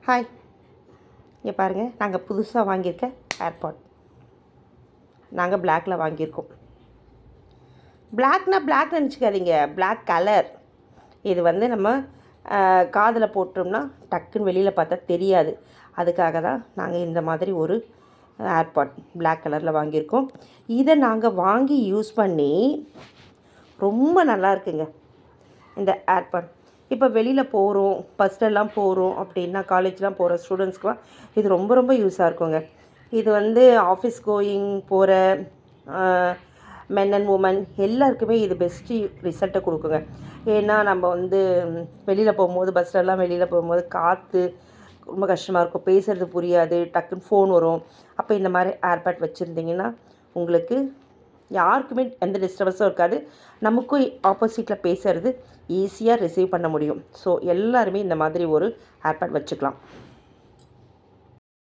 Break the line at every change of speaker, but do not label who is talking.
Hi, இங்கே பாருங்கள், நாங்கள் புதுசாக வாங்கியிருக்க ஏர்பாட். நாங்கள் பிளாக்கில் வாங்கியிருக்கோம். பிளாக்னா பிளாக் நினச்சிக்காதீங்க, பிளாக் கலர். இது வந்து நம்ம காதில் போட்டோம்னா டக்குன்னு வெளியில் பார்த்தா தெரியாது. அதுக்காக தான் நாங்கள் இந்த மாதிரி ஒரு ஏர்பாட் பிளாக் கலரில் வாங்கியிருக்கோம். இதை நாங்கள் வாங்கி யூஸ் பண்ணி ரொம்ப நல்லா இருக்குங்க இந்த ஏர்பாட். இப்போ வெளியில் போகிறோம், பஸ்லெல்லாம் போகிறோம் அப்படின்னா, காலேஜ்லாம் போகிற ஸ்டூடெண்ட்ஸ்க்குலாம் இது ரொம்ப ரொம்ப யூஸாக இருக்குங்க. இது வந்து ஆஃபீஸ் கோயிங் போகிற மென் அண்ட் உமன் எல்லாருக்குமே இது பெஸ்ட்டு ரிசல்ட்டை கொடுக்குங்க. ஏன்னா நம்ம வந்து வெளியில் போகும்போது, பஸ்லெல்லாம் வெளியில் போகும்போது காற்று ரொம்ப கஷ்டமாக இருக்கும், பேசுகிறது புரியாது, டக்குன்னு ஃபோன் வரும். அப்போ இந்த மாதிரி ஏர்பாட் வச்சுருந்திங்கன்னா உங்களுக்கு யாருக்குமே எந்த டிஸ்டர்பன்ஸும் இருக்காது. நமக்கும் ஆப்போசிட்டில் பேசுகிறது ஈஸியாக ரிசீவ் பண்ண முடியும். ஸோ எல்லாருமே இந்த மாதிரி ஒரு ஏர்பாட் வச்சுக்கலாம்.